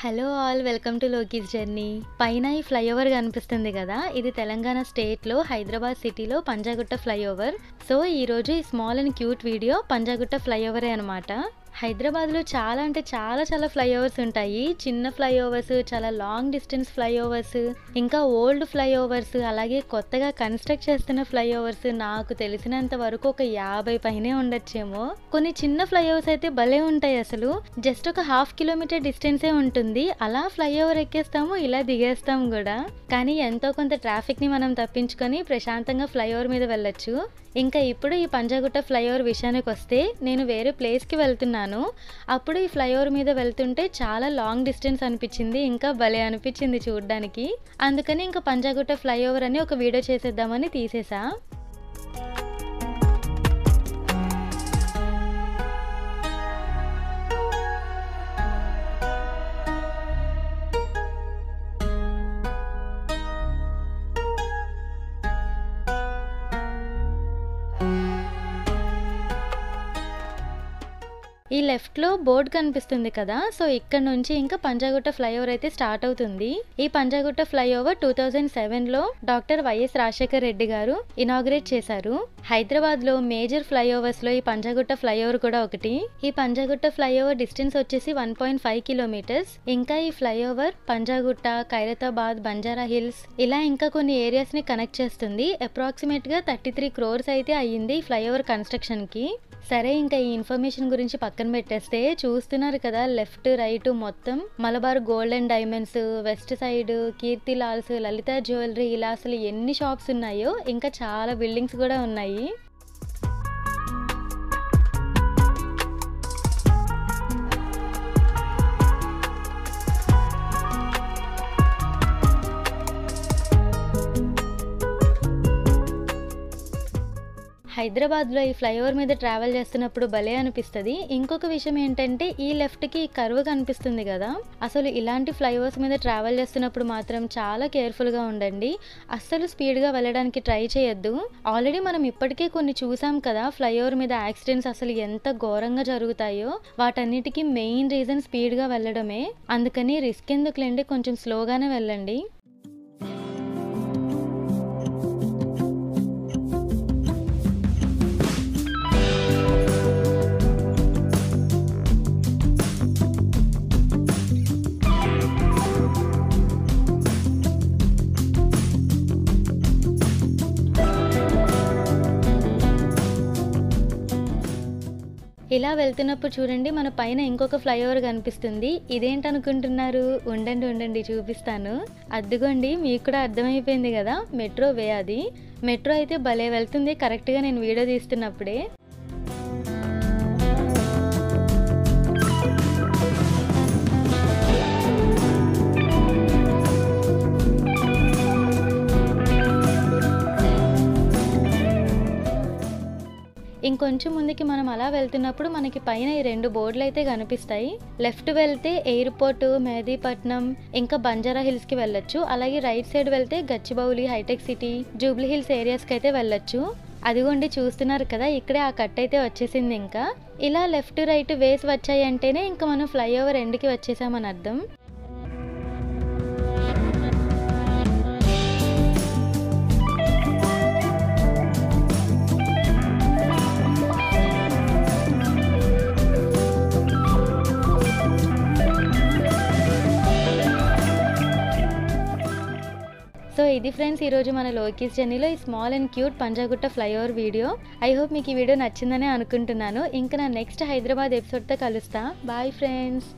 Hello all welcome to Loki's journey. పైన ఈ flyover కనిపిస్తుంది కదా, ఇది తెలంగాణ స్టేట్లో హైదరాబాద్ సిటీలో పంజాగుట్ట ఫ్లైఓవర్. సో ఈరోజు ఈ small and cute video Panjagutta ఫ్లైఓవరే అనమాట. హైదరాబాద్లో చాలా అంటే చాలా ఫ్లైఓవర్స్ ఉంటాయి. చిన్న ఫ్లైఓవర్స్, చాలా లాంగ్ డిస్టెన్స్ ఫ్లైఓవర్స్, ఇంకా ఓల్డ్ ఫ్లైఓవర్స్, అలాగే కొత్తగా కన్స్ట్రక్ట్ చేస్తున్న ఫ్లైఓవర్స్. నాకు తెలిసినంత వరకు ఒక 50 పైనే ఉండొచ్చేమో. కొన్ని చిన్న ఫ్లైఓవర్స్ అయితే భలే ఉంటాయి. అసలు జస్ట్ ఒక 1/2 కిలోమీటర్ డిస్టెన్సే ఉంటుంది. అలా ఫ్లైఓవర్ ఎక్కేస్తాము, ఇలా దిగేస్తాము కూడా. కానీ ఎంతో కొంత ట్రాఫిక్ని మనం తప్పించుకొని ప్రశాంతంగా ఫ్లైఓవర్ మీద వెళ్ళొచ్చు. ఇంకా ఇప్పుడు ఈ పంజాగుట్ట ఫ్లైఓవర్ విషయానికి వస్తే, నేను వేరే ప్లేస్కి వెళ్తున్నాను. అప్పుడు ఈ ఫ్లైఓవర్ మీద వెళ్తుంటే చాలా లాంగ్ డిస్టెన్స్ అనిపించింది, ఇంకా భలే అనిపించింది చూడడానికి. అందుకని ఇంకా పంజాగుట్ట ఫ్లైఓవర్ అని ఒక వీడియో చేసేద్దామని తీసేసా. ఈ లెఫ్ట్లో బోర్డు కనిపిస్తుంది కదా, సో ఇక్కడ నుంచి ఇంకా పంజాగుట్ట ఫ్లైఓవర్ అయితే స్టార్ట్ అవుతుంది. ఈ పంజాగుట్ట ఫ్లైఓవర్ 2007లో doctor YS Rajasekhar Reddy garu inaugurate చేశారు. హైదరాబాద్ లో మేజర్ ఫ్లైఓవర్స్ లో ఈ పంజాగుట్ట ఫ్లైఓవర్ కూడా ఒకటి. ఈ పంజాగుట్ట ఫ్లైఓవర్ డిస్టెన్స్ వచ్చేసి 1.5 కిలోమీటర్స్. ఇంకా ఈ ఫ్లైఓవర్ పంజాగుట్ట, ఖైరతాబాద్, బంజారా హిల్స్ ఇలా ఇంకా కొన్ని ఏరియాస్ ని కనెక్ట్ చేస్తుంది. అప్రాక్సిమేట్ గా 33 crores అయితే అయ్యింది ఈ ఫ్లైఓవర్ కన్స్ట్రక్షన్ కి. సరే, ఇంకా ఈ ఇన్ఫర్మేషన్ గురించి పక్కన పెట్టేస్తే, చూస్తున్నారు కదా లెఫ్ట్ రైట్ మొత్తం Malabar gold and diamonds, west side Keerthi Lal's, Lalitha jewellery, ఇలా అసలు ఎన్ని షాప్స్ ఉన్నాయో. ఇంకా చాలా బిల్డింగ్స్ కూడా ఉన్నాయి. హైదరాబాద్లో ఈ ఫ్లైఓవర్ మీద ట్రావెల్ చేస్తున్నప్పుడు భలే అనిపిస్తుంది. ఇంకొక విషయం ఏంటంటే, ఈ లెఫ్ట్కి ఈ కర్వ్ కనిపిస్తుంది కదా, అసలు ఇలాంటి ఫ్లైఓవర్స్ మీద ట్రావెల్ చేస్తున్నప్పుడు మాత్రం చాలా కేర్ఫుల్గా ఉండండి. అస్సలు స్పీడ్గా వెళ్ళడానికి ట్రై చేయొద్దు. ఆల్రెడీ మనం ఇప్పటికే కొన్ని చూసాం కదా ఫ్లైఓవర్ మీద యాక్సిడెంట్స్ అసలు ఎంత ఘోరంగా జరుగుతాయో. వాటన్నిటికీ మెయిన్ రీజన్ స్పీడ్గా వెళ్ళడమే. అందుకని రిస్క్ ఎందుకులేండి, కొంచెం స్లోగానే వెళ్ళండి. ఇలా వెళ్తున్నప్పుడు చూడండి, మన పైన ఇంకొక ఫ్లైఓవర్ కనిపిస్తుంది. ఇదేంటనుకుంటున్నారు? ఉండండి చూపిస్తాను. అద్దుకోండి, మీకు కూడా అర్థమైపోయింది కదా, మెట్రో వే అది. మెట్రో అయితే భలే వెళ్తుంది కరెక్ట్గా నేను వీడియో తీస్తున్నప్పుడే. ఇంకొంచెం ముందుకి మనం అలా వెళ్తున్నప్పుడు మనకి పైన ఈ 2 బోర్డులు అయితే కనిపిస్తాయి. లెఫ్ట్ వెళ్తే ఎయిర్పోర్ట్, మెహదీపట్నం, ఇంకా బంజారా హిల్స్ కి వెళ్ళొచ్చు. అలాగే రైట్ సైడ్ వెళ్తే Gachibowli, hitech city, jubilee hills ఏరియాస్కి అయితే వెళ్ళొచ్చు. అదిగోండి చూస్తున్నారు కదా, ఇక్కడే ఆ కట్ అయితే వచ్చేసింది. ఇంకా ఇలా లెఫ్ట్ రైట్ వేస్ వచ్చాయి అంటేనే ఇంకా మనం ఫ్లైఓవర్ ఎండ్కి వచ్చేసామని అర్థం. సో ఇది ఫ్రెండ్స్, ఈరోజు మన లోకీస్ జర్నీలో ఈ small and cute Panjagutta flyover video. I hope మీకు ఈ వీడియో నచ్చిందనే అనుకుంటున్నాను. ఇంకా నా నెక్స్ట్ హైదరాబాద్ ఎపిసోడ్తో కలుస్తా. Bye friends.